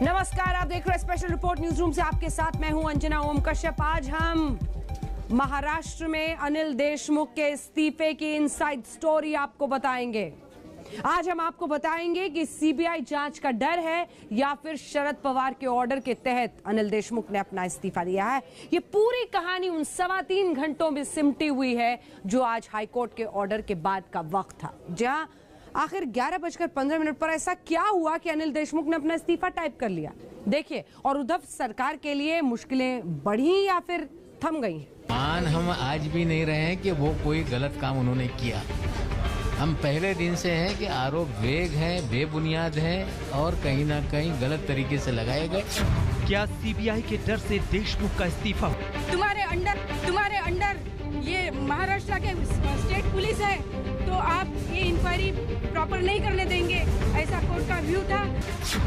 नमस्कार, आप देख रहे हैं स्पेशल रिपोर्ट न्यूज रूम से। आपके साथ मैं हूं अंजना ओम कश्यप। आज हम महाराष्ट्र में अनिल देशमुख के इस्तीफे की इनसाइड स्टोरी आपको बताएंगे। आज हम आपको बताएंगे कि सीबीआई जांच का डर है या फिर शरद पवार के ऑर्डर के तहत अनिल देशमुख ने अपना इस्तीफा दिया है। ये पूरी कहानी उन 3.25 घंटों में सिमटी हुई है जो आज हाईकोर्ट के ऑर्डर के बाद का वक्त था। जहां आखिर 11:15 पर ऐसा क्या हुआ कि अनिल देशमुख ने अपना इस्तीफा टाइप कर लिया, देखिए। और उद्धव सरकार के लिए मुश्किलें बढ़ी या फिर थम गई? मान हम आज भी नहीं रहे हैं कि वो कोई गलत काम उन्होंने किया। हम पहले दिन से हैं कि आरोप वेग हैं, बेबुनियाद हैं और कहीं ना कहीं गलत तरीके से लगाए गए। क्या सीबीआई के डर से देशमुख का इस्तीफा? तुम्हारे अंडर ये महाराष्ट्र के स्टेट पुलिस है, तो आप ये इंक्वायरी प्रॉपर नहीं करने देंगे, ऐसा कोर्ट का व्यू था।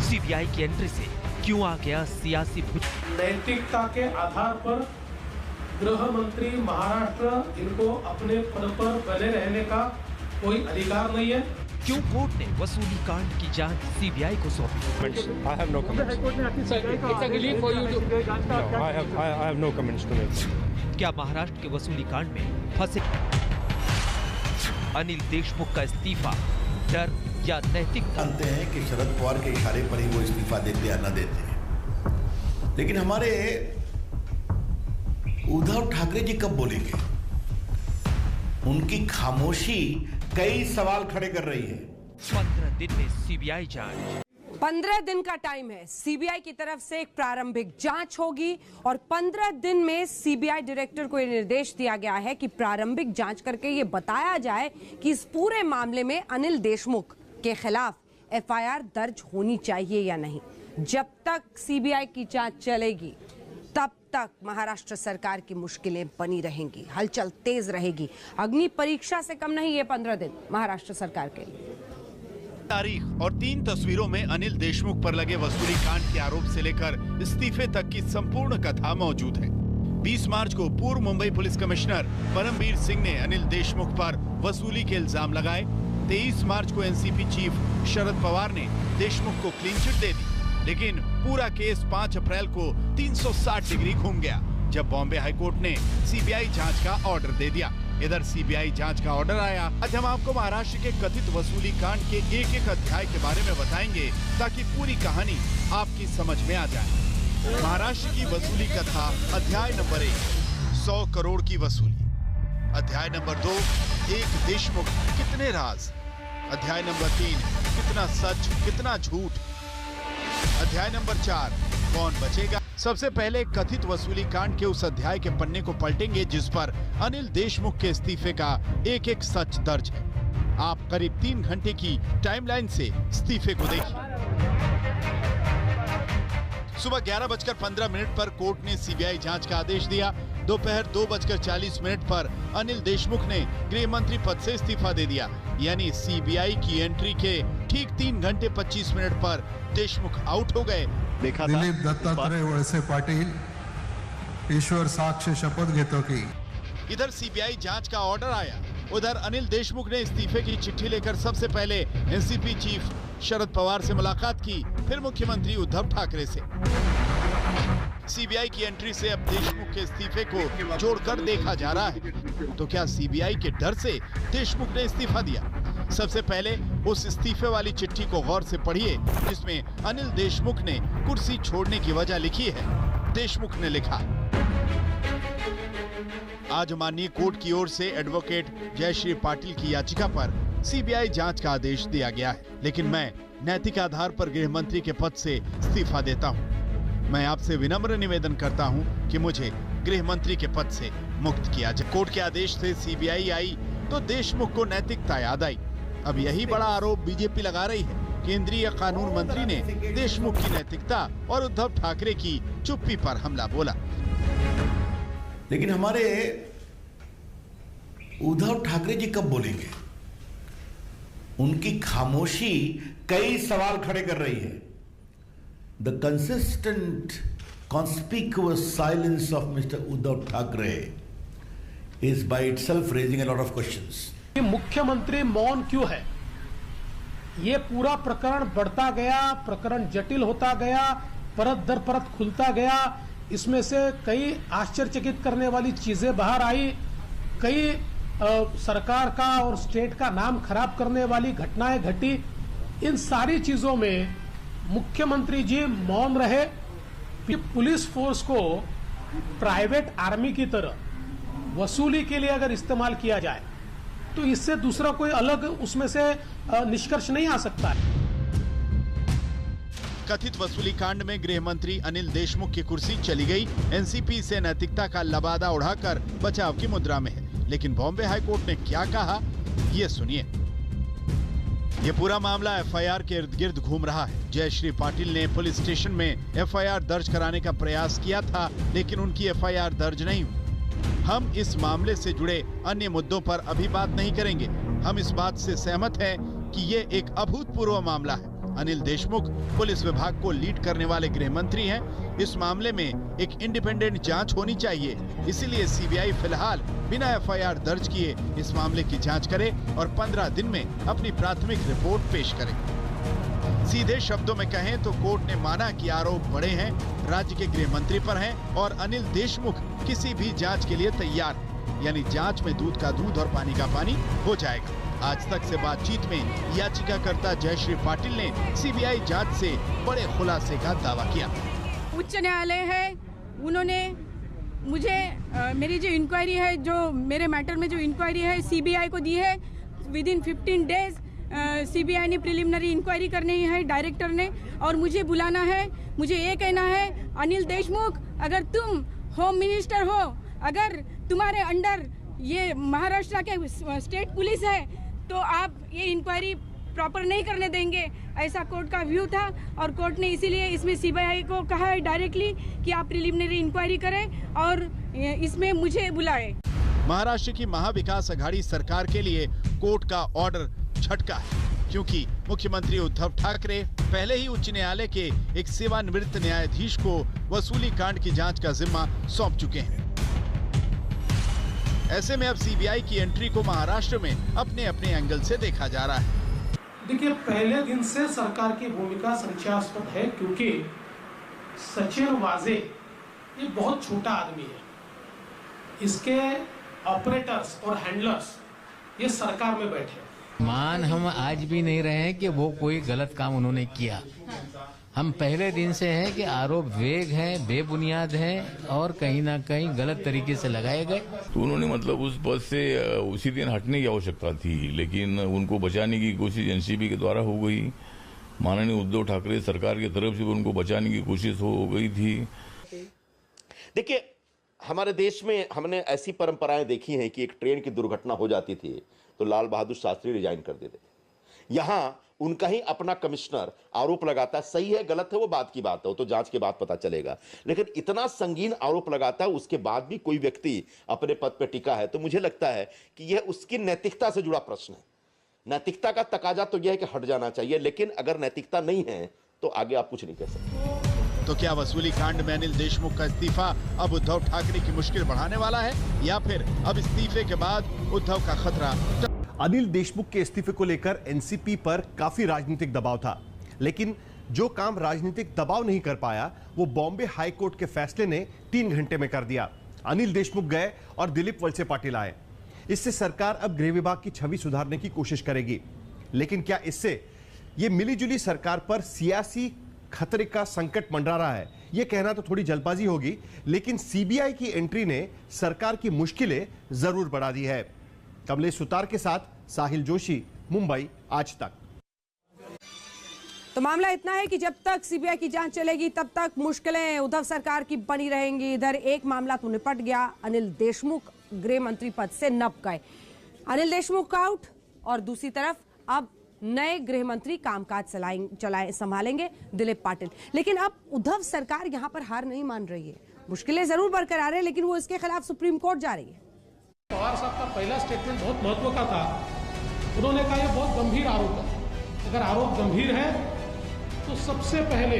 सीबीआई की एंट्री से क्यों आ गया सियासी भूत? नैतिकता के आधार पर गृह मंत्री महाराष्ट्र इनको अपने पद पर बने रहने का कोई अधिकार नहीं है। क्यों कोर्ट ने वसूली कांड की जांच सीबीआई को सौंपी? I have no comments. It's a relief for you to. No, I have no comments to make. क्या महाराष्ट्र के वसूली कांड में फंसे अनिल देशमुख का इस्तीफा डर या नैतिकता? जानते हैं कि शरद पवार के इशारे पर ही वो इस्तीफा देते या न देते, लेकिन हमारे उद्धव ठाकरे जी कब बोलेंगे? उनकी खामोशी कई सवाल खड़े कर रही है। 15 दिन में सीबीआई जांच। 15 दिन का टाइम है। सीबीआई की तरफ से एक प्रारंभिक जांच होगी और 15 दिन में सीबीआई डायरेक्टर को यह निर्देश दिया गया है कि प्रारंभिक जांच करके ये बताया जाए कि इस पूरे मामले में अनिल देशमुख के खिलाफ एफआईआर दर्ज होनी चाहिए या नहीं। जब तक सीबीआई की जांच चलेगी तब तक महाराष्ट्र सरकार की मुश्किलें बनी रहेंगी, हलचल तेज रहेगी। अग्नि परीक्षा से कम नहीं ये 15 दिन महाराष्ट्र सरकार के लिए। तारीख और 3 तस्वीरों में अनिल देशमुख पर लगे वसूली कांड के आरोप से लेकर इस्तीफे तक की संपूर्ण कथा मौजूद है। 20 मार्च को पूर्व मुंबई पुलिस कमिश्नर परमबीर सिंह ने अनिल देशमुख पर वसूली के इल्जाम लगाए। 23 मार्च को एनसीपी चीफ शरद पवार ने देशमुख को क्लीन चिट दे दी, लेकिन पूरा केस 5 अप्रैल को 360 डिग्री घूम गया जब बॉम्बे हाईकोर्ट ने सीबीआई जांच का ऑर्डर दे दिया। इधर सीबीआई जांच का ऑर्डर आया। आज हम आपको महाराष्ट्र के कथित वसूली कांड के एक अध्याय के बारे में बताएंगे ताकि पूरी कहानी आपकी समझ में आ जाए। महाराष्ट्र की वसूली कथा, अध्याय नंबर 1, 100 करोड़ की वसूली। अध्याय नंबर 2, एक देशमुख कितने राज। अध्याय नंबर 3, कितना सच कितना झूठ। अध्याय नंबर 4, कौन बचेगा। सबसे पहले कथित वसूली कांड के उस अध्याय के पन्ने को पलटेंगे जिस पर अनिल देशमुख के इस्तीफे का एक सच दर्ज है। आप करीब 3 घंटे की टाइमलाइन से इस्तीफे को देखिए। सुबह 11:15 पर कोर्ट ने सीबीआई जांच का आदेश दिया। दोपहर 2:40 पर अनिल देशमुख ने गृह मंत्री पद से इस्तीफा दे दिया। यानी सीबीआई की एंट्री के ठीक 3 घंटे 25 मिनट पर देशमुख आउट हो गए। देखा दिलीप दत्तात्रय वळसे पाटील ईश्वर साक्ष शपथ घेतो की। इधर सीबीआई जांच का ऑर्डर आया। उधर अनिल देशमुख ने इस्तीफे की चिट्ठी लेकर सबसे पहले एनसीपी चीफ शरद पवार से मुलाकात की, फिर मुख्यमंत्री उद्धव ठाकरे से। सीबीआई की एंट्री से अब देशमुख के इस्तीफे को जोड़कर देखा जा रहा है। तो क्या सीबीआई के डर से देशमुख ने इस्तीफा दिया? सबसे पहले उस इस्तीफे वाली चिट्ठी को गौर से पढ़िए जिसमें अनिल देशमुख ने कुर्सी छोड़ने की वजह लिखी है। देशमुख ने लिखा, आज माननीय कोर्ट की ओर से एडवोकेट जयश्री पाटिल की याचिका पर सीबीआई जांच का आदेश दिया गया है, लेकिन मैं नैतिक आधार पर गृह मंत्री के पद से इस्तीफा देता हूं। मैं आपसे विनम्र निवेदन करता हूं कि मुझे गृह मंत्री के पद से मुक्त किया जाए। कोर्ट के आदेश से सीबीआई आई तो देशमुख को नैतिकता याद आई। अब यही बड़ा आरोप बीजेपी लगा रही है। केंद्रीय कानून मंत्री ने देशमुख की नैतिकता और उद्धव ठाकरे की चुप्पी पर हमला बोला। लेकिन हमारे उद्धव ठाकरे जी कब बोलेंगे? उनकी खामोशी कई सवाल खड़े कर रही है। The consistent, conspicuous silence of Mr. Uddhav Thackeray is by itself raising a lot of questions. मुख्यमंत्री मौन क्यों है? ये पूरा प्रकरण बढ़ता गया, प्रकरण जटिल होता गया, परत दर परत खुलता गया। इसमें से कई आश्चर्यचकित करने वाली चीजें बाहर आई, कई सरकार का और स्टेट का नाम खराब करने वाली घटनाएं घटी। इन सारी चीजों में मुख्यमंत्री जी मौन रहे। पुलिस फोर्स को प्राइवेट आर्मी की तरह वसूली के लिए अगर इस्तेमाल किया जाए तो इससे दूसरा कोई अलग उसमें से निष्कर्ष नहीं आ सकता है। कथित वसूली कांड में गृह मंत्री अनिल देशमुख की कुर्सी चली गई। एनसीपी से नैतिकता का लबादा उड़ाकर बचाव की मुद्रा में है। लेकिन बॉम्बे हाईकोर्ट ने क्या कहा, ये सुनिए। ये पूरा मामला एफआईआर के इर्द गिर्द घूम रहा है। जयश्री पाटिल ने पुलिस स्टेशन में एफआईआर दर्ज कराने का प्रयास किया था, लेकिन उनकी एफआईआर दर्ज नहीं हुई। हम इस मामले से जुड़े अन्य मुद्दों पर अभी बात नहीं करेंगे। हम इस बात से सहमत हैं कि ये एक अभूतपूर्व मामला है। अनिल देशमुख पुलिस विभाग को लीड करने वाले गृह मंत्री हैं। इस मामले में एक इंडिपेंडेंट जांच होनी चाहिए। इसीलिए सीबीआई फिलहाल बिना एफआईआर दर्ज किए इस मामले की जांच करे और 15 दिन में अपनी प्राथमिक रिपोर्ट पेश करे। सीधे शब्दों में कहें तो कोर्ट ने माना कि आरोप बड़े हैं, राज्य के गृह मंत्री पर हैं और अनिल देशमुख किसी भी जांच के लिए तैयार है। यानी जांच में दूध का दूध और पानी का पानी हो जाएगा। आज तक से बातचीत में याचिकाकर्ता जयश्री पाटिल ने सीबीआई जांच से बड़े खुलासे का दावा किया। उच्च न्यायालय है, उन्होंने मुझे मेरी जो इंक्वायरी है, जो मेरे मैटर में जो इंक्वायरी है सीबीआई को दी है। विद इन 15 डेज सीबीआई ने प्रिलिमिनरी इंक्वायरी करनी है डायरेक्टर ने, और मुझे बुलाना है। मुझे ये कहना है, अनिल देशमुख अगर तुम होम मिनिस्टर हो, अगर तुम्हारे अंडर ये महाराष्ट्र के स्टेट पुलिस है, तो आप ये इंक्वायरी प्रॉपर नहीं करने देंगे। ऐसा कोर्ट का व्यू था और कोर्ट ने इसीलिए इसमें सीबीआई को कहा है डायरेक्टली कि आप प्रिलिमिनरी इंक्वायरी करें और इसमें मुझे बुलाए। महाराष्ट्र की महाविकास अघाड़ी सरकार के लिए कोर्ट का ऑर्डर झटका है, क्योंकि मुख्यमंत्री उद्धव ठाकरे पहले ही उच्च न्यायालय के एक सेवानिवृत्त न्यायाधीश को वसूली कांड की जांच का जिम्मा सौंप चुके हैं। ऐसे में अब सीबीआई की एंट्री को महाराष्ट्र में अपने अपने एंगल से देखा जा रहा है। देखिए, पहले दिन से सरकार की भूमिका संशयास्पद है, क्योंकि सचिन वाजे ये बहुत छोटा आदमी है। इसके ऑपरेटर्स और हैंडलर्स ये सरकार में बैठे। मान हम आज भी नहीं रहे हैं कि वो कोई गलत काम उन्होंने किया। हम पहले दिन से हैं कि आरोप वेग हैं, बेबुनियाद हैं और कहीं ना कहीं गलत तरीके से लगाए गए। तो उन्होंने मतलब उस पद से उसी दिन हटने की आवश्यकता थी, लेकिन उनको बचाने की कोशिश एनसीबी के द्वारा हो गई। माननीय उद्धव ठाकरे सरकार की तरफ से उनको बचाने की कोशिश हो गई थी। देखिए, हमारे देश में हमने ऐसी परंपराएं देखी हैं कि एक ट्रेन की दुर्घटना हो जाती थी तो लाल बहादुर शास्त्री रिजाइन कर देते थे। यहाँ उनका ही अपना कमिश्नर आरोप लगाता है, सही है गलत है वो बात की बात है, वो तो जांच के बाद पता चलेगा, लेकिन इतना संगीन आरोप लगाता है उसके बाद भी कोई व्यक्ति अपने पद पर टिका है, तो मुझे लगता है कि यह उसकी नैतिकता से जुड़ा प्रश्न है। नैतिकता का तकाजा तो यह है कि हट जाना चाहिए, लेकिन अगर नैतिकता नहीं है तो आगे आप कुछ नहीं कह सकते। तो क्या वसूली कांड में अनिल देशमुख का इस्तीफा अब उद्धव ठाकरे की मुश्किल बढ़ाने वाला है, या फिर अब इस्तीफे के बाद उद्धव का खतरा? अनिल देशमुख के इस्तीफे को लेकर एनसीपी पर काफी राजनीतिक दबाव था, लेकिन जो काम राजनीतिक दबाव नहीं कर पाया वो बॉम्बे हाई कोर्ट के फैसले ने 3 घंटे में कर दिया। अनिल देशमुख गए और दिलीप वलसे पाटिल आए। इससे सरकार अब गृह विभाग की छवि सुधारने की कोशिश करेगी, लेकिन क्या इससे ये मिलीजुली सरकार पर सियासी खतरे का संकट मंडरा रहा है? यह कहना तो थोड़ी जल्दबाजी होगी, लेकिन सीबीआई की एंट्री ने सरकार की मुश्किलें जरूर बढ़ा दी है। कमलेश सुतार के साथ साहिल जोशी, मुंबई आज तक। तो मामला इतना है कि जब तक सीबीआई की जांच चलेगी तब तक मुश्किलें उद्धव सरकार की बनी रहेंगी। इधर एक मामला तो निपट गया, अनिल देशमुख गृह मंत्री पद से नप गए। अनिल देशमुख आउट, और दूसरी तरफ अब नए गृह मंत्री कामकाज संभालेंगे दिलीप पाटिल। लेकिन अब उद्धव सरकार यहां पर हार नहीं मान रही है। मुश्किलें जरूर बरकरार है, लेकिन वो इसके खिलाफ सुप्रीम कोर्ट जा रही है। पवार साहब का पहला स्टेटमेंट बहुत महत्व का था। उन्होंने कहा यह बहुत गंभीर आरोप है, अगर आरोप गंभीर है तो सबसे पहले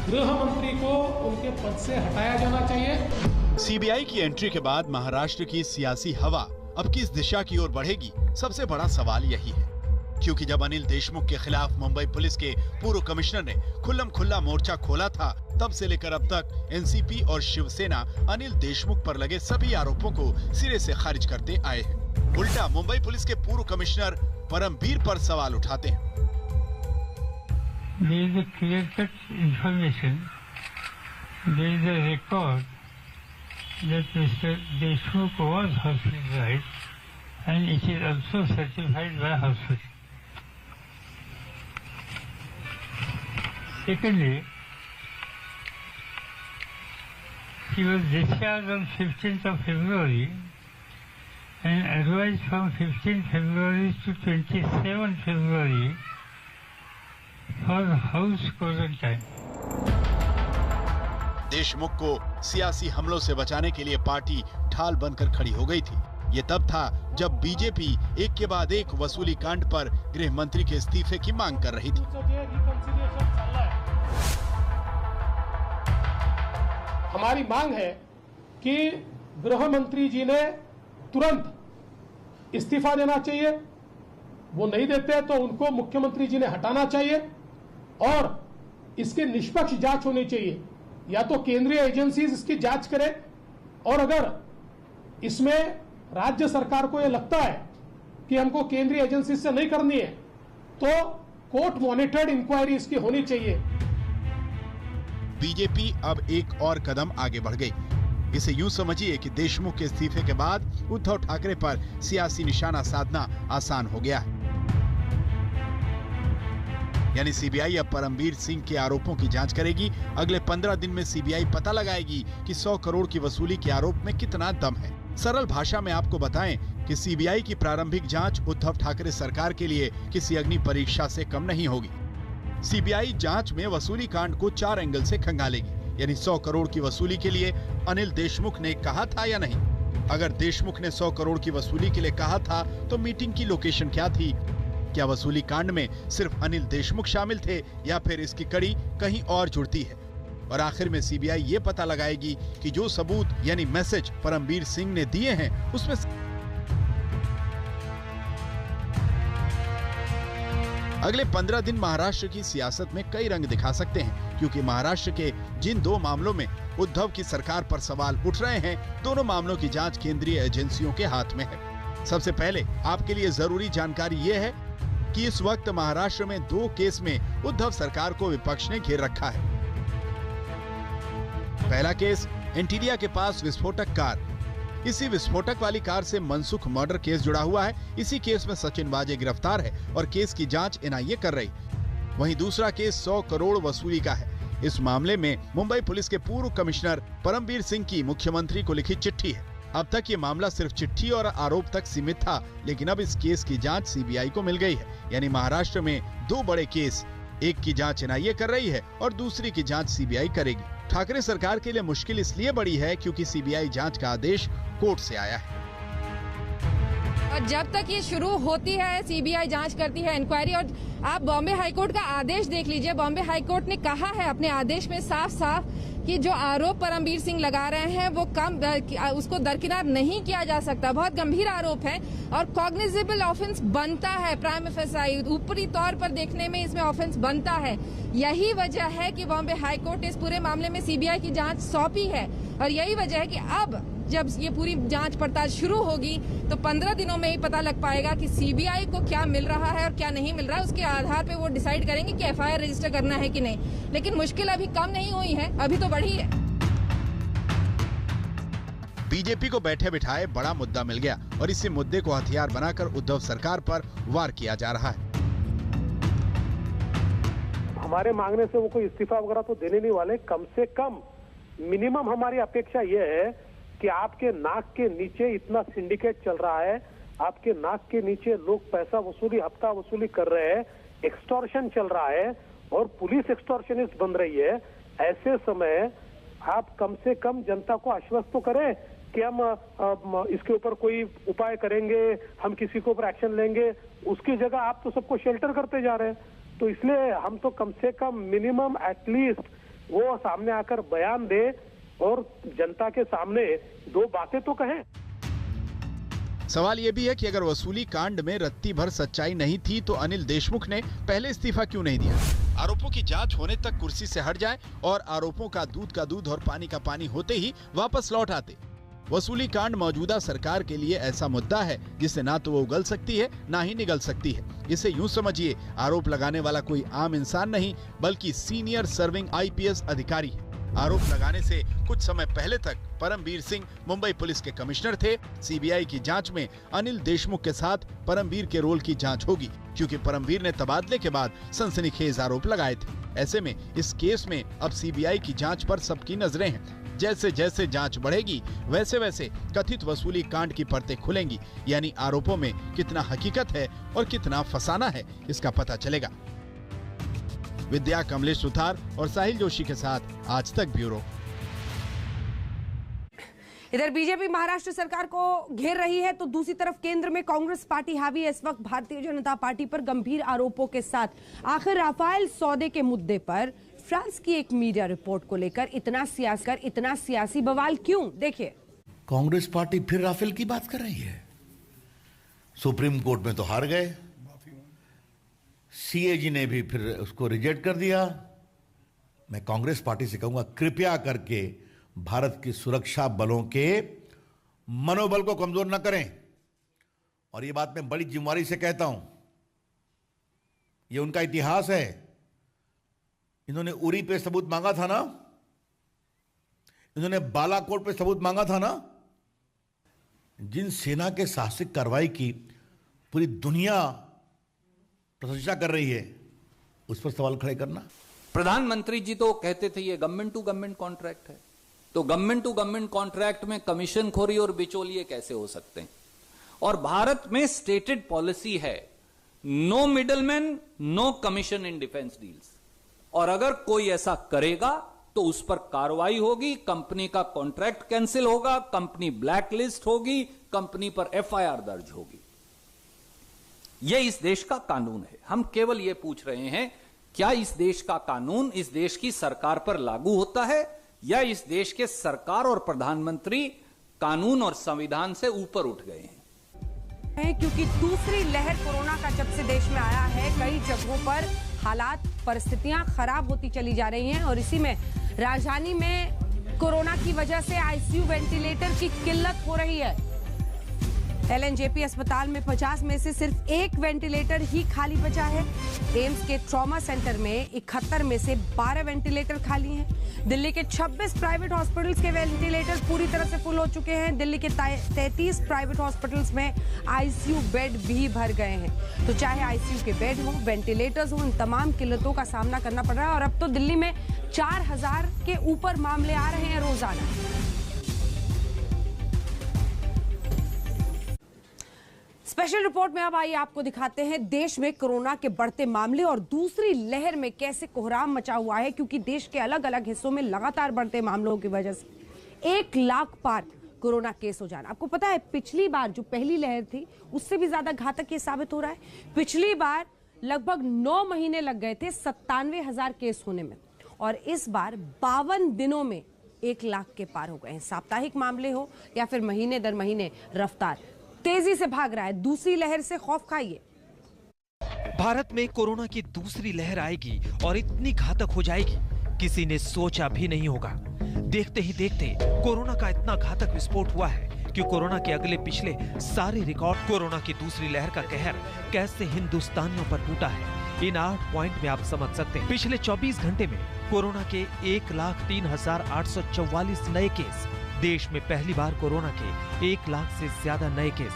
गृह मंत्री को उनके पद से हटाया जाना चाहिए। सीबीआई की एंट्री के बाद महाराष्ट्र की सियासी हवा अब किस दिशा की ओर बढ़ेगी, सबसे बड़ा सवाल यही है। क्योंकि जब अनिल देशमुख के खिलाफ मुंबई पुलिस के पूर्व कमिश्नर ने खुल्लम खुल्ला मोर्चा खोला था, तब से लेकर अब तक एनसीपी और शिवसेना अनिल देशमुख पर लगे सभी आरोपों को सिरे से खारिज करते आए हैं। उल्टा मुंबई पुलिस के पूर्व कमिश्नर परमबीर पर सवाल उठाते हैं। There is a clear-cut information, there is a record that Mr. Deshmukh was hospitalized and it is also certified by hospital. Secondly, he was discharged on 15th of February and advised from 15th February to 27th February for house quarantine. Deshmukh को सियासी हमलों से बचाने के लिए party ढाल बनकर खड़ी हो गई थी। ये तब था जब बीजेपी एक के बाद एक वसूली कांड पर गृह मंत्री के इस्तीफे की मांग कर रही थी। हमारी मांग है कि गृह मंत्री जी ने तुरंत इस्तीफा देना चाहिए। वो नहीं देते तो उनको मुख्यमंत्री जी ने हटाना चाहिए और इसकी निष्पक्ष जांच होनी चाहिए। या तो केंद्रीय एजेंसीज इसकी जांच करें और अगर इसमें राज्य सरकार को यह लगता है कि हमको केंद्रीय एजेंसी से नहीं करनी है तो कोर्ट मॉनिटर्ड इंक्वायरी इसकी होनी चाहिए। बीजेपी अब एक और कदम आगे बढ़ गई। इसे यूं समझिए कि देशमुख के इस्तीफे के बाद उद्धव ठाकरे पर सियासी निशाना साधना आसान हो गया है। यानी सीबीआई अब परमबीर सिंह के आरोपों की जांच करेगी। अगले 15 दिन में सीबीआई पता लगाएगी कि 100 करोड़ की वसूली के आरोप में कितना दम है। सरल भाषा में आपको बताएं कि सीबीआई की प्रारंभिक जांच उद्धव ठाकरे सरकार के लिए किसी अग्नि परीक्षा से कम नहीं होगी। सीबीआई जांच में वसूली कांड को 4 एंगल से खंगालेगी। यानी 100 करोड़ की वसूली के लिए अनिल देशमुख ने कहा था या नहीं। अगर देशमुख ने 100 करोड़ की वसूली के लिए कहा था तो मीटिंग की लोकेशन क्या थी? क्या वसूली कांड में सिर्फ अनिल देशमुख शामिल थे या फिर इसकी कड़ी कहीं और जुड़ती है? और आखिर में सीबीआई ये पता लगाएगी कि जो सबूत यानी मैसेज परमबीर सिंह ने दिए हैं उसमें अगले 15 दिन महाराष्ट्र की सियासत में कई रंग दिखा सकते हैं, क्योंकि महाराष्ट्र के जिन 2 मामलों में उद्धव की सरकार पर सवाल उठ रहे हैं, दोनों मामलों की जांच केंद्रीय एजेंसियों के हाथ में है। सबसे पहले आपके लिए जरूरी जानकारी ये है कि इस वक्त महाराष्ट्र में 2 केस में उद्धव सरकार को विपक्ष ने घेर रखा है। पहला केस एंटीलिया के पास विस्फोटक कार। इसी विस्फोटक वाली कार से मनसुख मर्डर केस जुड़ा हुआ है। इसी केस में सचिन वाजे गिरफ्तार है और केस की जांच एनआईए कर रही। वहीं दूसरा केस 100 करोड़ वसूली का है। इस मामले में मुंबई पुलिस के पूर्व कमिश्नर परमबीर सिंह की मुख्यमंत्री को लिखी चिट्ठी है। अब तक ये मामला सिर्फ चिट्ठी और आरोप तक सीमित था, लेकिन अब इस केस की जांच सीबीआई को मिल गई है। यानी महाराष्ट्र में 2 बड़े केस, एक की जांच एनआईए कर रही है और दूसरी की जांच सीबीआई करेगी। ठाकरे सरकार के लिए मुश्किल इसलिए बड़ी है क्योंकि सीबीआई जांच का आदेश कोर्ट से आया है। और जब तक ये शुरू होती है, सीबीआई जांच करती है, इंक्वायरी, और आप बॉम्बे हाईकोर्ट का आदेश देख लीजिए। बॉम्बे हाईकोर्ट ने कहा है अपने आदेश में साफ साफ कि जो आरोप परमबीर सिंह लगा रहे हैं वो उसको दरकिनार नहीं किया जा सकता। बहुत गंभीर आरोप है और कॉग्निजेबल ऑफेंस बनता है। प्राइम फेसाई ऊपरी तौर पर देखने में इसमें ऑफेंस बनता है। यही वजह है कि बॉम्बे हाईकोर्ट ने इस पूरे मामले में सीबीआई की जांच सौंपी है और यही वजह है कि अब जब ये पूरी जांच पड़ताल शुरू होगी तो 15 दिनों में ही पता लग पाएगा कि सीबीआई को क्या मिल रहा है और क्या नहीं मिल रहा है। उसके आधार पे वो डिसाइड करेंगे कि एफआईआर रजिस्टर करना है कि नहीं। लेकिन मुश्किल अभी कम नहीं हुई है, अभी तो बढ़ी है। बीजेपी को बैठे बिठाए बड़ा मुद्दा मिल गया और इसी मुद्दे को हथियार बनाकर उद्धव सरकार पर वार किया जा रहा है। हमारे मांगने से वो कोई इस्तीफा वगैरह तो देने नहीं वाले। कम से कम मिनिमम हमारी अपेक्षा ये है कि आपके नाक के नीचे इतना सिंडिकेट चल रहा है, आपके नाक के नीचे लोग पैसा वसूली, हफ्ता वसूली कर रहे हैं, एक्सटॉर्शन चल रहा है और पुलिस एक्सटॉर्शनिस्ट बन रही है। ऐसे समय आप कम से कम जनता को आश्वस्त तो करें कि हम इसके ऊपर कोई उपाय करेंगे, हम किसी के ऊपर एक्शन लेंगे। उसकी जगह आप तो सबको शेल्टर करते जा रहे हैं। तो इसलिए हम तो कम से कम मिनिमम एटलीस्ट वो सामने आकर बयान दे और जनता के सामने 2 बातें तो कहें। सवाल ये भी है कि अगर वसूली कांड में रत्ती भर सच्चाई नहीं थी तो अनिल देशमुख ने पहले इस्तीफा क्यों नहीं दिया? आरोपों की जांच होने तक कुर्सी से हट जाए और आरोपों का दूध और पानी का पानी होते ही वापस लौट आते। वसूली कांड मौजूदा सरकार के लिए ऐसा मुद्दा है जिससे ना तो वो उगल सकती है ना ही निगल सकती है। इसे यूं समझिए, आरोप लगाने वाला कोई आम इंसान नहीं बल्कि सीनियर सर्विंग IPS अधिकारी है। आरोप लगाने से कुछ समय पहले तक परमबीर सिंह मुंबई पुलिस के कमिश्नर थे। CBI की जांच में अनिल देशमुख के साथ परमबीर के रोल की जांच होगी, क्योंकि परमबीर ने तबादले के बाद सनसनीखेज आरोप लगाए थे। ऐसे में इस केस में अब CBI की जांच पर सबकी नजरें हैं। जैसे जैसे जांच बढ़ेगी वैसे वैसे कथित वसूली कांड की परतें खुलेंगी, यानी आरोपों में कितना हकीकत है और कितना फसाना है इसका पता चलेगा। विद्या कमलेश सुथार और साहिल जोशी के साथ आज तक ब्यूरो। इधर बीजेपी महाराष्ट्र सरकार को घेर रही है तो दूसरी तरफ केंद्र में कांग्रेस पार्टी हावी है। इस वक्त भारतीय जनता पार्टी पर गंभीर आरोपों के साथ आखिर राफेल सौदे के मुद्दे पर फ्रांस की एक मीडिया रिपोर्ट को लेकर इतना सियासी बवाल क्यों? देखिए, कांग्रेस पार्टी फिर राफेल की बात कर रही है। सुप्रीम कोर्ट में तो हार गए, CAG ने भी फिर उसको रिजेक्ट कर दिया। मैं कांग्रेस पार्टी से कहूंगा, कृपया करके भारत की सुरक्षा बलों के मनोबल को कमजोर न करें। और ये बात मैं बड़ी जिम्मेदारी से कहता हूं, ये उनका इतिहास है। इन्होंने उरी पे सबूत मांगा था ना, इन्होंने बालाकोट पे सबूत मांगा था ना। जिन सेना के साहसिक कार्रवाई की पूरी दुनिया प्रशंसा कर रही है, उस पर सवाल खड़े करना। प्रधानमंत्री जी तो कहते थे ये गवर्नमेंट टू गवर्नमेंट कॉन्ट्रैक्ट है, तो गवर्नमेंट टू गवर्नमेंट कॉन्ट्रैक्ट में कमीशन खोरी और बिचौलिए कैसे हो सकते हैं? और भारत में स्टेटेड पॉलिसी है, no middleman, no commission in defence deals. और अगर कोई ऐसा करेगा तो उस पर कार्रवाई होगी, कंपनी का कॉन्ट्रैक्ट कैंसिल होगा, कंपनी ब्लैकलिस्ट होगी, कंपनी पर FIR दर्ज होगी। यह इस देश का कानून है। हम केवल यह पूछ रहे हैं, क्या इस देश का कानून इस देश की सरकार पर लागू होता है या इस देश के सरकार और प्रधानमंत्री कानून और संविधान से ऊपर उठ गए हैं? क्योंकि दूसरी लहर कोरोना का जब से देश में आया है, कई जगहों पर हालात, परिस्थितियां खराब होती चली जा रही हैं और इसी में राजधानी में कोरोना की वजह से ICU वेंटिलेटर की किल्लत हो रही है। LNJP अस्पताल में 50 में से सिर्फ 1 वेंटिलेटर ही खाली बचा है। एम्स के ट्रॉमा सेंटर में 71 में से 12 वेंटिलेटर खाली हैं। दिल्ली के 26 प्राइवेट हॉस्पिटल्स के वेंटिलेटर पूरी तरह से फुल हो चुके हैं। दिल्ली के 33 प्राइवेट हॉस्पिटल्स में ICU बेड भी भर गए हैं। तो चाहे ICU के बेड हो, वेंटिलेटर्स हो, इन तमाम किल्लतों का सामना करना पड़ रहा है और अब तो दिल्ली में 4000 के ऊपर मामले आ रहे हैं रोजाना। स्पेशल रिपोर्ट में अब आइए आपको दिखाते हैं देश में कोरोना के बढ़ते मामले और दूसरी लहर में कैसे कोहराम मचा हुआ है, क्योंकि देश के अलग अलग हिस्सों में लगातार बढ़ते मामलों की वजह से 1 लाख पार कोरोना केस हो जाना। आपको पता है, पिछली बार जो पहली लहर थी उससे भी ज्यादा घातक ये साबित हो रहा है। पिछली बार लगभग 9 महीने लग गए थे 97,000 केस होने में और इस बार 52 दिनों में 1 लाख के पार हो गए हैं। साप्ताहिक मामले हो या फिर महीने दर महीने रफ्तार तेजी से भाग रहा है। दूसरी लहर से खौफ खाइए। भारत में कोरोना की दूसरी लहर आएगी और इतनी घातक हो जाएगी किसी ने सोचा भी नहीं होगा। देखते ही देखते कोरोना का इतना घातक विस्फोट हुआ है कि कोरोना के अगले पिछले सारे रिकॉर्ड, कोरोना की दूसरी लहर का कहर कैसे हिंदुस्तानियों पर टूटा है, इन 8 पॉइंट में आप समझ सकते हैं। पिछले 24 घंटे में कोरोना के 1,03,844 नए केस। देश में पहली बार कोरोना के 1 लाख से ज्यादा नए केस।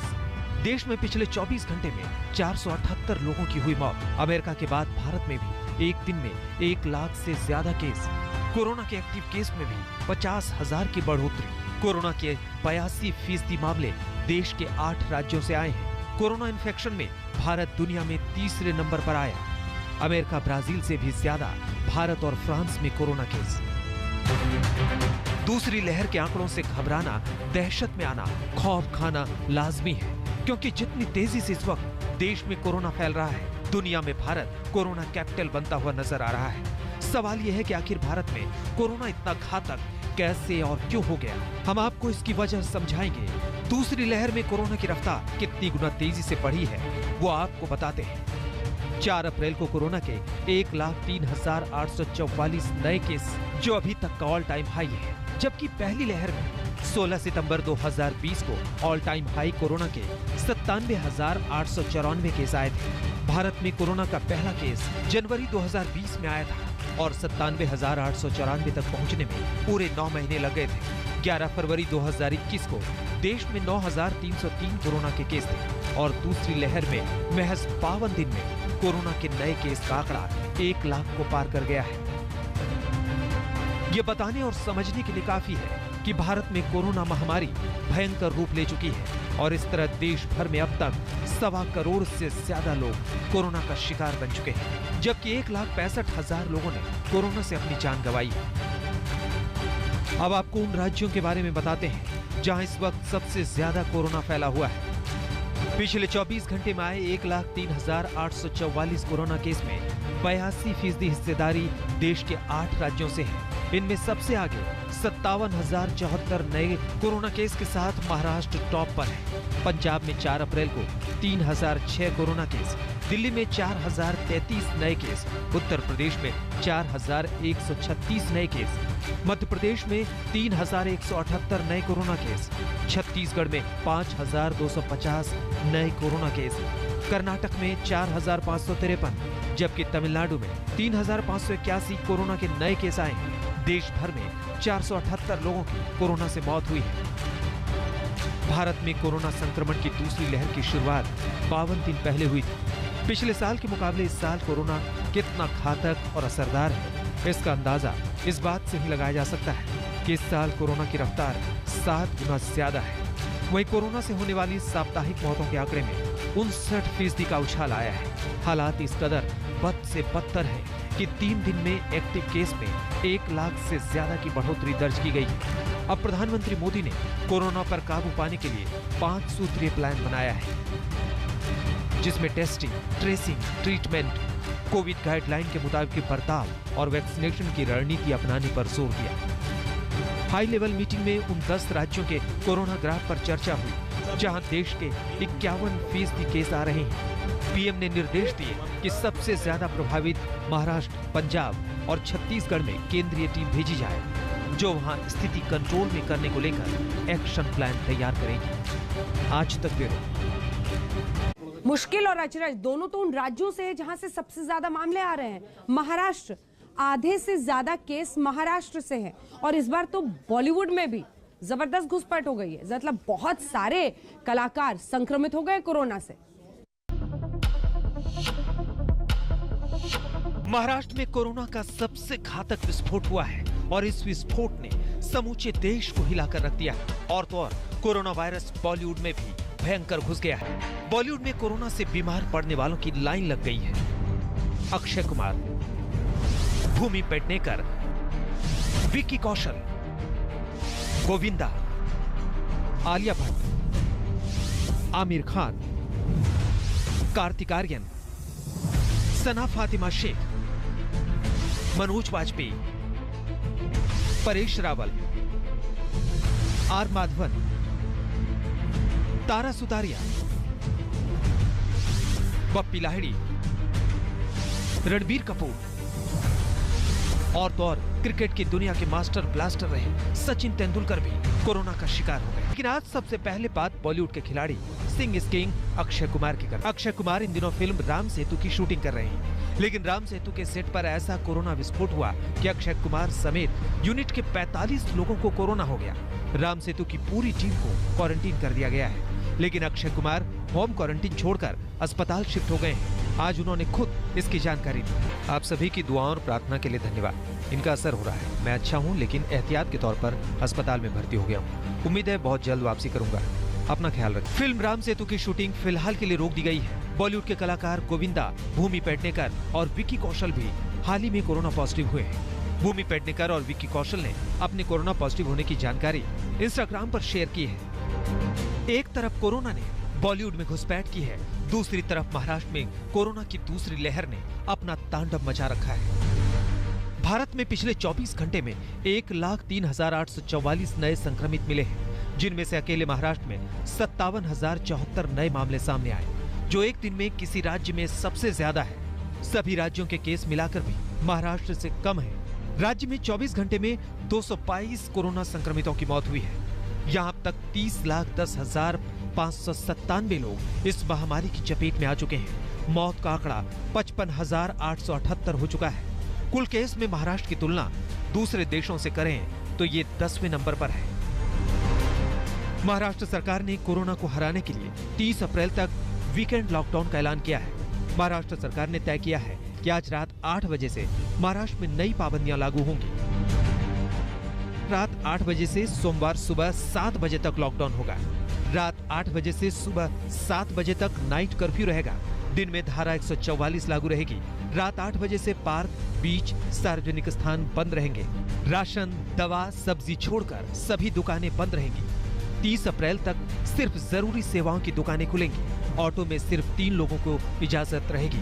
देश में पिछले 24 घंटे में 478 लोगों की हुई मौत। अमेरिका के बाद भारत में भी एक दिन में 1 लाख से ज्यादा केस। कोरोना के एक्टिव केस में भी 50,000 की बढ़ोतरी। कोरोना के 82% मामले देश के 8 राज्यों से आए हैं। कोरोना इन्फेक्शन में भारत दुनिया में तीसरे नंबर पर आया। अमेरिका, ब्राजील से भी ज्यादा भारत और फ्रांस में कोरोना केस। दूसरी लहर के आंकड़ों से घबराना, दहशत में आना, खौफ खाना लाजमी है, क्योंकि जितनी तेजी से इस वक्त देश में कोरोना फैल रहा है, दुनिया में भारत कोरोना कैपिटल बनता हुआ नजर आ रहा है। सवाल यह है कि आखिर भारत में कोरोना इतना घातक कैसे और क्यों हो गया, हम आपको इसकी वजह समझाएंगे। दूसरी लहर में कोरोना की रफ्तार कितनी गुना तेजी से बढ़ी है वो आपको बताते हैं। 4 अप्रैल को कोरोना के 1,03,844 नए केस, जो अभी तक का ऑल टाइम हाई है, जबकि पहली लहर में 16 सितंबर 2020 को ऑल टाइम हाई कोरोना के 97,894 केस आए थे। भारत में कोरोना का पहला केस जनवरी 2020 में आया था और 97,894 तक पहुंचने में पूरे 9 महीने लग गए थे। 11 फरवरी 2021 को देश में 9,303 कोरोना के केस थे और दूसरी लहर में महज 52 दिन में कोरोना के नए केस का आंकड़ा 1 लाख को पार कर गया है। ये बताने और समझने के लिए काफी है कि भारत में कोरोना महामारी भयंकर रूप ले चुकी है और इस तरह देश भर में अब तक 1.25 करोड़ से ज्यादा लोग कोरोना का शिकार बन चुके हैं, जबकि 1,65,000 लोगों ने कोरोना से अपनी जान गंवाई है। अब आपको उन राज्यों के बारे में बताते हैं जहां इस वक्त सबसे ज्यादा कोरोना फैला हुआ है। पिछले 24 घंटे में आए 1,03,844 कोरोना केस में 82% हिस्सेदारी देश के 8 राज्यों से है। इनमें सबसे आगे 57,074 नए कोरोना केस के साथ महाराष्ट्र टॉप पर है। पंजाब में 4 अप्रैल को 3,006 कोरोना केस, दिल्ली में 4,033 नए केस, उत्तर प्रदेश में 4,136 नए केस, मध्य प्रदेश में 3,178 नए कोरोना केस, छत्तीसगढ़ में 5,250 नए कोरोना केस, कर्नाटक में 4,553, जबकि तमिलनाडु में 3,581 कोरोना के नए केस आए हैं। देश भर में 478 लोगों की कोरोना से मौत हुई है। भारत में कोरोना संक्रमण की दूसरी लहर की शुरुआत 52 दिन पहले हुई थी। पिछले साल के मुकाबले इस साल कोरोना कितना घातक और असरदार है, इसका अंदाजा इस बात से ही लगाया जा सकता है कि इस साल कोरोना की रफ्तार 7 गुना ज्यादा है। वहीं कोरोना से होने वाली साप्ताहिक मौतों के आंकड़े में 59% का उछाल आया है। हालात इस कदर बद से बदतर है कि 3 दिन में एक्टिव केस में 1 लाख से ज्यादा की बढ़ोतरी दर्ज की गई है। अब प्रधानमंत्री मोदी ने कोरोना पर काबू पाने के लिए 5 सूत्रीय प्लान बनाया है, जिसमें testing, tracing, treatment, Covid guideline के मुताबिक बर्ताव और वैक्सीनेशन की रणनीति अपनाने पर जोर दिया। हाई लेवल मीटिंग में उन 10 राज्यों के कोरोना ग्राफ पर चर्चा हुई जहां देश के 51% केस आ रहे हैं। पीएम ने निर्देश दिए कि सबसे ज्यादा प्रभावित महाराष्ट्र, पंजाब और छत्तीसगढ़ में केंद्रीय टीम भेजी जाए, जो वहां स्थिति कंट्रोल में करने को लेकर एक्शन प्लान तैयार करेगी। आज तक ब्यूरो। मुश्किल और अचरज दोनों तो उन राज्यों से है जहां से सबसे ज्यादा मामले आ रहे हैं। महाराष्ट्र, आधे से ज्यादा केस महाराष्ट्र से है और इस बार तो बॉलीवुड में भी जबरदस्त घुसपैठ हो गई है। मतलब बहुत सारे कलाकार संक्रमित हो गए कोरोना से। महाराष्ट्र में कोरोना का सबसे घातक विस्फोट हुआ है और इस विस्फोट ने समूचे देश को हिलाकर रख दिया है। और तो और कोरोना वायरस बॉलीवुड में भी भयंकर घुस गया है। बॉलीवुड में कोरोना से बीमार पड़ने वालों की लाइन लग गई है। अक्षय कुमार, भूमि पेडनेकर, विक्की कौशल, गोविंदा, आलिया भट्ट, आमिर खान, कार्तिक आर्यन, सना फातिमा शेख, मनोज वाजपेयी, परेश रावल, आर माधवन, तारा सुतारिया, बप्पी लाहिड़ी, रणबीर कपूर और तो और क्रिकेट की दुनिया के मास्टर ब्लास्टर रहे सचिन तेंदुलकर भी कोरोना का शिकार हो गए। लेकिन आज सबसे पहले बात बॉलीवुड के खिलाड़ी सिंह इज किंग अक्षय कुमार की कर। अक्षय कुमार इन दिनों फिल्म राम सेतु की शूटिंग कर रहे हैं, लेकिन राम सेतु के सेट पर ऐसा कोरोना विस्फोट हुआ कि अक्षय कुमार समेत यूनिट के 45 लोगों को कोरोना हो गया। राम सेतु की पूरी टीम को क्वारंटीन कर दिया गया है, लेकिन अक्षय कुमार होम क्वारंटीन छोड़कर अस्पताल शिफ्ट हो गए हैं। आज उन्होंने खुद इसकी जानकारी दी। आप सभी की दुआओं और प्रार्थना के लिए धन्यवाद। इनका असर हो रहा है। मैं अच्छा हूं, लेकिन एहतियात के तौर पर अस्पताल में भर्ती हो गया हूं। उम्मीद है बहुत जल्द वापसी करूंगा। अपना ख्याल रखें। फिल्म राम सेतु की शूटिंग फिलहाल के लिए रोक दी गई है। बॉलीवुड के कलाकार गोविंदा, भूमि पेडनेकर और विक्की कौशल भी हाल ही में कोरोना पॉजिटिव हुए हैं। भूमि पेडनेकर और विक्की कौशल ने अपने कोरोना पॉजिटिव होने की जानकारी इंस्टाग्राम पर शेयर की है। एक तरफ कोरोना ने बॉलीवुड में घुसपैठ की है, दूसरी तरफ महाराष्ट्र में कोरोना की दूसरी लहर ने अपना तांडव मचा रखा है। भारत में पिछले 24 घंटे में 1,03,844 नए संक्रमित मिले हैं, जिनमें से अकेले महाराष्ट्र में 57,074 नए मामले सामने आए, जो एक दिन में किसी राज्य में सबसे ज्यादा है। सभी राज्यों के केस मिलाकर भी महाराष्ट्र से कम है। राज्य में 24 घंटे में 222 कोरोना संक्रमितों की मौत हुई है। यहाँ अब तक 30,10,597 लोग इस महामारी की चपेट में आ चुके हैं। मौत का आंकड़ा 55,878 हो चुका है। कुल केस में महाराष्ट्र की तुलना दूसरे देशों से करें तो ये 10वें नंबर पर है। महाराष्ट्र सरकार ने कोरोना को हराने के लिए 30 अप्रैल तक वीकेंड लॉकडाउन का ऐलान किया है। महाराष्ट्र सरकार ने तय किया है कि आज रात 8 बजे से महाराष्ट्र में नई पाबंदियां लागू होंगी। रात 8 बजे से सोमवार सुबह 7 बजे तक लॉकडाउन होगा। रात 8 बजे से सुबह 7 बजे तक नाइट कर्फ्यू रहेगा। दिन में धारा 144 लागू रहेगी। रात 8 बजे से पार्क, बीच, सार्वजनिक स्थान बंद रहेंगे। राशन, दवा, सब्जी छोड़कर सभी दुकानें बंद रहेंगी। 30 अप्रैल तक सिर्फ जरूरी सेवाओं की दुकानें खुलेंगी। ऑटो में सिर्फ 3 लोगों को इजाजत रहेगी।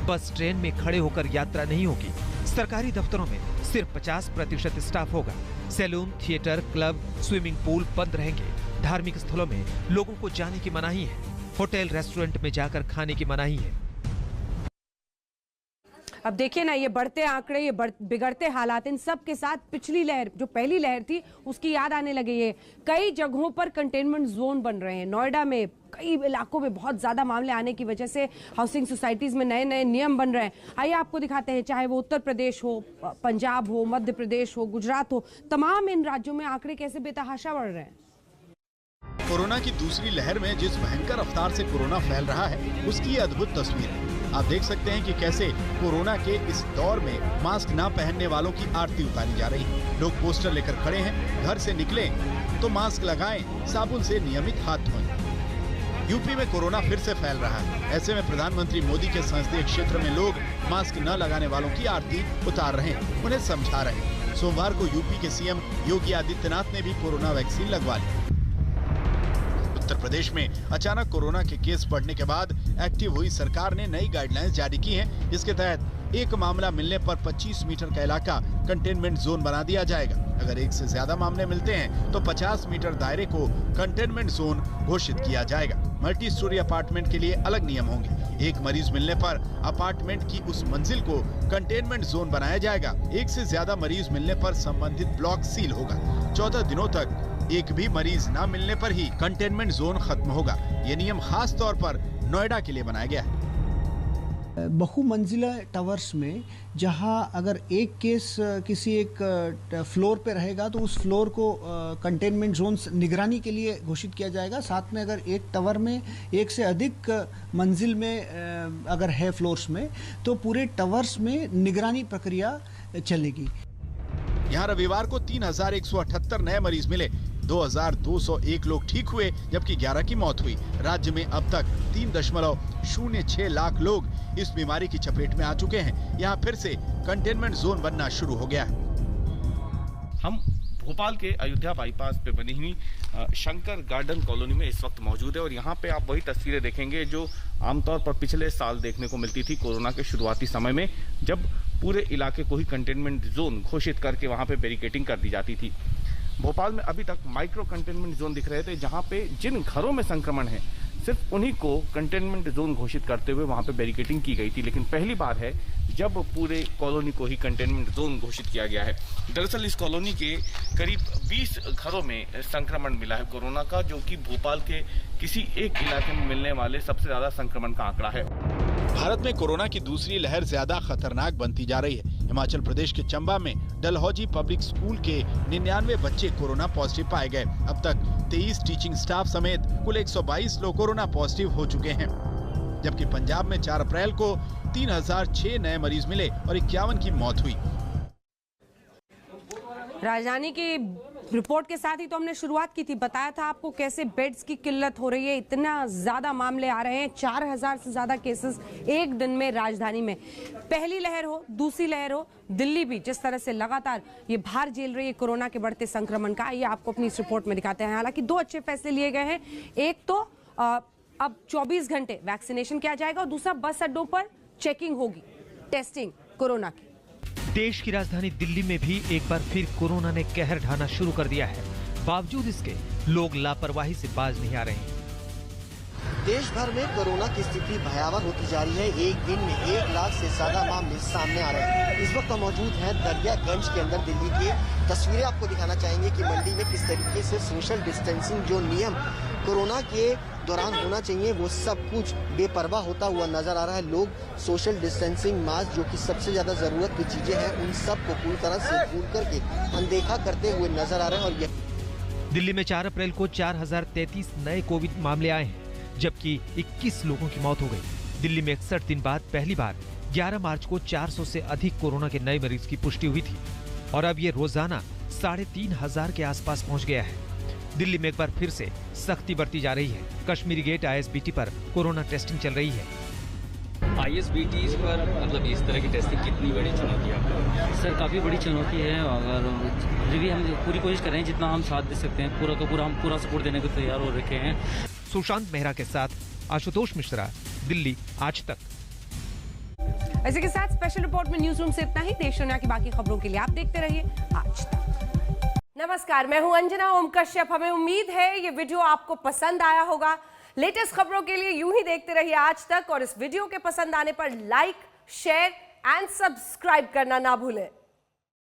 बस, ट्रेन में खड़े होकर यात्रा नहीं होगी। सरकारी दफ्तरों में सिर्फ 50% स्टाफ होगा। Salon, theatre, club, swimming pool बंद रहेंगे। धार्मिक स्थलों में लोगों को जाने की मनाही है। होटल, रेस्टोरेंट में जाकर खाने की मनाही है। अब देखिए ना, ये बढ़ते आंकड़े, ये बिगड़ते हालात, इन सब के साथ पिछली लहर, जो पहली लहर थी, उसकी याद आने लगी है। कई जगहों पर कंटेनमेंट जोन बन रहे हैं। नोएडा में कई इलाकों में बहुत ज्यादा मामले आने की वजह से हाउसिंग सोसाइटीज में नए नए नियम बन रहे हैं। आइए आपको दिखाते हैं, चाहे वो उत्तर प्रदेश हो, पंजाब हो, मध्य प्रदेश हो, गुजरात हो, तमाम इन राज्यों में आंकड़े कैसे बेतहाशा बढ़ रहे हैं। कोरोना की दूसरी लहर में जिस भयंकर रफ्तार से कोरोना फैल रहा है, उसकी ये अद्भुत तस्वीर है। आप देख सकते हैं कि कैसे कोरोना के इस दौर में मास्क ना पहनने वालों की आरती उतारी जा रही है। लोग पोस्टर लेकर खड़े हैं, घर से निकले तो मास्क लगाएं, साबुन से नियमित हाथ धोएं। यूपी में कोरोना फिर से फैल रहा है। ऐसे में प्रधानमंत्री मोदी के संसदीय क्षेत्र में लोग मास्क न लगाने वालों की आरती उतार रहे हैं, उन्हें समझा रहे हैं। सोमवार को यूपी के सीएम योगी आदित्यनाथ ने भी कोरोना वैक्सीन लगवा ली। उत्तर प्रदेश में अचानक कोरोना के केस बढ़ने के बाद एक्टिव हुई सरकार ने नई गाइडलाइंस जारी की हैं, जिसके तहत एक मामला मिलने पर 25 मीटर का इलाका कंटेनमेंट जोन बना दिया जाएगा। अगर एक से ज्यादा मामले मिलते हैं तो 50 मीटर दायरे को कंटेनमेंट जोन घोषित किया जाएगा। मल्टी स्टोरी अपार्टमेंट के लिए अलग नियम होंगे। एक मरीज मिलने पर अपार्टमेंट की उस मंजिल को कंटेनमेंट जोन बनाया जाएगा। एक से ज्यादा मरीज मिलने पर संबंधित ब्लॉक सील होगा। 14 दिनों तक एक भी मरीज न मिलने पर ही कंटेनमेंट जोन खत्म होगा। ये नियम खास तौर पर नोएडा के लिए बनाया गया है। बहुमंजिला टावर्स में जहां अगर एक केस किसी एक फ्लोर पे रहेगा तो उस फ्लोर को कंटेनमेंट जोन्स निगरानी के लिए घोषित किया जाएगा। साथ में अगर एक टावर में एक से अधिक मंजिल में अगर है फ्लोर्स में, तो पूरे टावर्स में निगरानी प्रक्रिया चलेगी। यहाँ रविवार को 3,178 नए मरीज मिले। 2,201 लोग ठीक हुए, जबकि 11 की मौत हुई। राज्य में अब तक 3.06 लाख लोग इस बीमारी की चपेट में आ चुके हैं। यहाँ फिर से कंटेनमेंट जोन बनना शुरू हो गया है। हम भोपाल के अयोध्या बाईपास पे बनी हुई शंकर गार्डन कॉलोनी में इस वक्त मौजूद है और यहाँ पे आप वही तस्वीरें देखेंगे जो आमतौर पर पिछले साल देखने को मिलती थी कोरोना के शुरुआती समय में, जब पूरे इलाके को ही कंटेनमेंट जोन घोषित करके वहाँ पे बैरिकेडिंग कर दी जाती थी। भोपाल में अभी तक माइक्रो कंटेनमेंट जोन दिख रहे थे, जहां पे जिन घरों में संक्रमण है सिर्फ उन्हीं को कंटेनमेंट जोन घोषित करते हुए वहां पे बैरिकेडिंग की गई थी। लेकिन पहली बार है जब पूरे कॉलोनी को ही कंटेनमेंट जोन घोषित किया गया है। दरअसल इस कॉलोनी के करीब 20 घरों में संक्रमण मिला है कोरोना का, जो कि भोपाल के किसी एक इलाके में मिलने वाले सबसे ज्यादा संक्रमण का आंकड़ा है। भारत में कोरोना की दूसरी लहर ज्यादा खतरनाक बनती जा रही है। हिमाचल प्रदेश के चंबा में डलहौजी पब्लिक स्कूल के 99 बच्चे कोरोना पॉजिटिव पाए गए। अब तक 23 टीचिंग स्टाफ समेत कुल 122 लोग कोरोना पॉजिटिव हो चुके हैं। जबकि पंजाब में 4 अप्रैल को 3006 नए मरीज मिले और 51 की मौत हुई। राजधानी की रिपोर्ट के साथ ही तो हमने शुरुआत की थी, बताया था आपको कैसे बेड्स की किल्लत हो रही है, इतना ज्यादा मामले आ रहे हैं, 4000 से ज्यादा केसेस एक दिन में राजधानी में। पहली लहर हो, दूसरी लहर हो, दिल्ली भी जिस तरह से लगातार ये भार झेल रही है कोरोना के बढ़ते संक्रमण का, ये आपको अपनी इस रिपोर्ट में दिखाते हैं। हालांकि 2 अच्छे फैसले लिए गए हैं। एक तो अब 24 घंटे वैक्सीनेशन किया जाएगा और दूसरा बस अड्डों पर चेकिंग होगी, टेस्टिंग कोरोना की। देश की राजधानी दिल्ली में भी एक बार फिर कोरोना ने कहर ढाना शुरू कर दिया है। बावजूद इसके लोग लापरवाही से बाज नहीं आ रहे हैं। देश भर में कोरोना की स्थिति भयावह होती जा रही है। एक दिन में 1 लाख से ज्यादा मामले सामने आ रहे हैं। इस वक्त हम मौजूद हैं दरियागंज के अंदर। दिल्ली की तस्वीरें आपको दिखाना चाहेंगे कि मंडी में किस तरीके से सोशल डिस्टेंसिंग जो नियम कोरोना के दौरान होना चाहिए वो सब कुछ बेपरवाह होता हुआ नजर आ रहा है। लोग सोशल डिस्टेंसिंग, मास्क जो कि सबसे ज्यादा जरूरत की चीजें हैं, उन सब को पूरी तरह से भूल करके अनदेखा करते हुए नजर आ रहे हैं। और दिल्ली में 4 अप्रैल को 4033 नए कोविड मामले आए हैं, जबकि 21 लोगों की मौत हो गई। दिल्ली में 61 दिन बाद पहली बार 11 मार्च को 400 से अधिक कोरोना के नए मरीज की पुष्टि हुई थी और अब ये रोजाना 3500 के आसपास पहुंच गया है। दिल्ली में एक बार फिर से सख्ती बरती जा रही है। कश्मीरी गेट ISBT पर कोरोना टेस्टिंग चल रही है। ISBT पर मतलब इस तरह की टेस्टिंग कितनी बड़ी चुनौती है? सर काफ़ी बड़ी चुनौती है। अगर अभी भी हम पूरी कोशिश कर रहे हैं, जितना हम साथ दे सकते हैं पूरा का पूरा हम पूरा सपोर्ट देने को तैयार हो रखे हैं। सुशांत मेहरा के साथ आशुतोष मिश्रा, दिल्ली आज तक। इसी के साथ स्पेशल रिपोर्ट में न्यूज रूम से इतना ही। देश दुनिया की बाकी खबरों के लिए आप देखते रहिए आज तक। नमस्कार, मैं हूं अंजना ओम कश्यप। हमें उम्मीद है ये वीडियो आपको पसंद आया होगा। लेटेस्ट खबरों के लिए यूं ही देखते रहिए आज तक और इस वीडियो के पसंद आने पर लाइक, शेयर एंड सब्सक्राइब करना ना भूलें।